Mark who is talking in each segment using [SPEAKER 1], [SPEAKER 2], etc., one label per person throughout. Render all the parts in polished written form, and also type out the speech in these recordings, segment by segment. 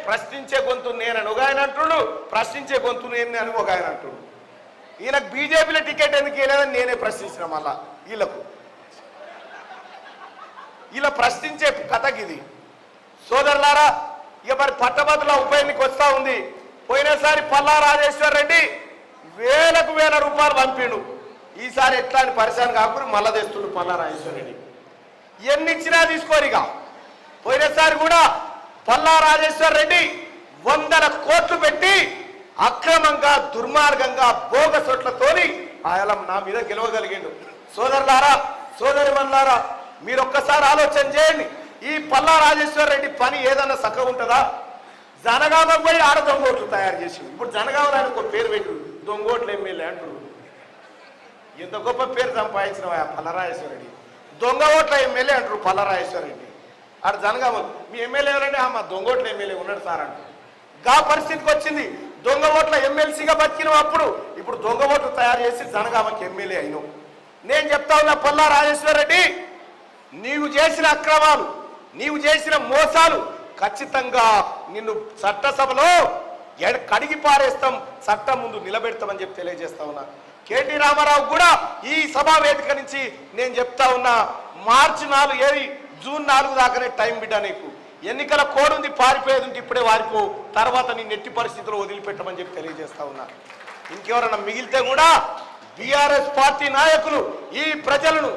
[SPEAKER 1] ప్రశ్నించే గొంతు నేనని ఒక ఆయన అంటుడు, ప్రశ్నించే గొంతు నేను ఒక ఆయన అంటుడు. ఈయనకు బీజేపీలో టికెట్ ఎందుకు ఇవ్వలేదని నేనే ప్రశ్నించిన మళ్ళా ఇలా ప్రశ్నించే కథకి ఇది. సోదరులారా, ఇక మరి పట్టభద్రుల ఉప ఎన్నిక వస్తూ ఉంది. పోయినసారి పల్లా రాజేశ్వర్ రెడ్డి వేలకు వేల రూపాయలు పంపిండు. ఈసారి ఎట్లా అని పరిశాన్ కాకుండా మళ్ళా తెస్తుండు పల్లా రాజేశ్వర్ రెడ్డి. ఎన్ని ఇచ్చినా తీసుకోరిగా. పోయినసారి కూడా పల్లా రాజేశ్వర్ రెడ్డి 100 కోట్లు పెట్టి అక్రమంగా దుర్మార్గంగా బోగసొట్లతోని ఆయన నా మీద గెలవగలిగిండు. సోదరులారా, సోదరిమణులారా, మీరు ఒక్కసారి ఆలోచన చేయండి. ఈ పల్లా రాజేశ్వర్ రెడ్డి పని ఏదన్నా చక్కగా ఉంటుందా? జనగామకు పోయి ఆడ దొంగోట్లు తయారు చేసి ఇప్పుడు జనగామలో ఆయన ఒక పేరు పెట్టు, దొంగోట్లు ఎమ్మెల్యే అంటారు. ఎంత గొప్ప పేరు సంపాదించిన పల్లా రాజేశ్వర రెడ్డి, దొంగ ఓట్ల ఎమ్మెల్యే అంటారు పల్లా రాజేశ్వర రెడ్డి. ఆడ జనగామ మీ ఎమ్మెల్యే ఎవరంటే మా దొంగోట్ల ఎమ్మెల్యే ఉన్నాడు సార్ అంటారు. గా పరిస్థితికి వచ్చింది. దొంగ ఓట్ల ఎమ్మెల్సీగా బతికినాం అప్పుడు, ఇప్పుడు దొంగ ఓట్లు తయారు చేసి జనగామకి ఎమ్మెల్యే అయినాం. నేను చెప్తా ఉన్నా పల్లా రాజేశ్వర రెడ్డి, నీవు చేసిన అక్రమాలు, నీవు చేసిన మోసాలు ఖచ్చితంగా నిన్ను చట్టసభలో కడిగి పారేస్తాం, చట్టం ముందు నిలబెడతామని చెప్పి తెలియజేస్తా ఉన్నా. కేటీ రామారావు కూడా ఈ సభా వేదిక నుంచి నేను చెప్తా ఉన్నా, మార్చి 4 జూన్ 4 దాకానే టైం బిడ్డ. నీకు ఎన్నికల కోడ్ ఉంది, పారిపోయేది ఉంటే ఇప్పుడే వారిపో, తర్వాత నీ నెట్టి పరిస్థితుల్లో వదిలిపెట్టమని చెప్పి తెలియజేస్తా ఉన్నా. ఇంకెవరన్నా మిగిలితే కూడా బీఆర్ఎస్ పార్టీ నాయకులు ఈ ప్రజలను,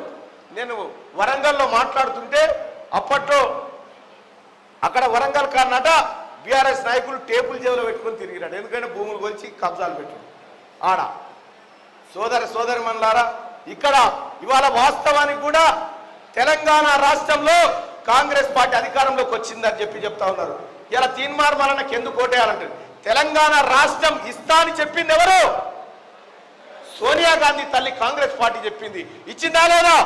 [SPEAKER 1] నేను వరంగల్లో మాట్లాడుతుంటే అప్పట్లో అక్కడ వరంగల్ కారణట బీఆర్ఎస్ నాయకులు టేబుల్ జేబులో పెట్టుకొని తిరిగినాడు. ఎందుకంటే భూములు కొలిచి కబ్జాలు పెట్టాడు ఆడ. సోదరిమణులారా, ఇక్కడ ఇవాళ వాస్తవానికి కూడా తెలంగాణ రాష్ట్రంలో కాంగ్రెస్ పార్టీ అధికారంలోకి వచ్చిందని చెప్తా ఉన్నారు. ఇలా తీన్మార్ మరణకి ఎందుకు ఓటేయాలంటే తెలంగాణ రాష్ట్రం ఇస్తా అని చెప్పింది ఎవరు? సోనియా గాంధీ తల్లి కాంగ్రెస్ పార్టీ చెప్పింది. ఇచ్చిందా లేదా?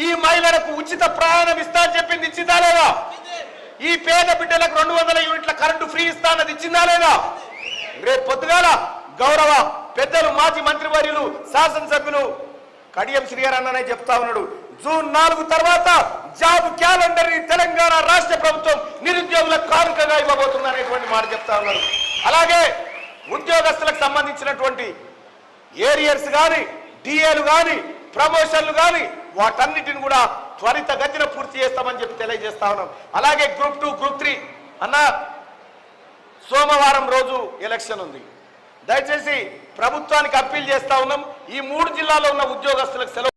[SPEAKER 1] ఈ మహిళలకు ఉచిత ప్రయాణం ఇస్తా అని చెప్పింది. ఇచ్చిందా లేదా? ఈ పేద బిడ్డలకు 200 యూనిట్ల కరెంటు ఫ్రీ ఇస్తా అన్నది ఇచ్చిందా లేదా? రేపు పొద్దుగాల గౌరవ పెద్దలు మాజీ మంత్రివర్యులు శాసనసభ్యులు కడియం శ్రీగారు అన్ననే చెప్తా ఉన్నాడు, జూన్ 4 తర్వాత జాబ్ క్యాలెండర్ ని తెలంగాణ రాష్ట్ర ప్రభుత్వం నిరుద్యోగులకు కానుకగా ఇవ్వబోతుంది అనేటువంటి మాట చెప్తా ఉన్నారు. అలాగే ఉద్యోగస్తులకు సంబంధించినటువంటి ఏరియర్స్ కానీ, డిఏలు కానీ, ప్రమోషన్లు కానీ వాటన్నిటిని కూడా త్వరితగతిన పూర్తి చేస్తామని చెప్పి తెలియజేస్తా ఉన్నాం. అలాగే గ్రూప్ 2, గ్రూప్ 3 అన్న సోమవారం రోజు ఎలక్షన్ ఉంది. దయచేసి ప్రభుత్వానికి అప్పీల్ చేస్తా ఉన్నాం, ఈ 3 జిల్లాల్లో ఉన్న ఉద్యోగస్తులకు సెలవు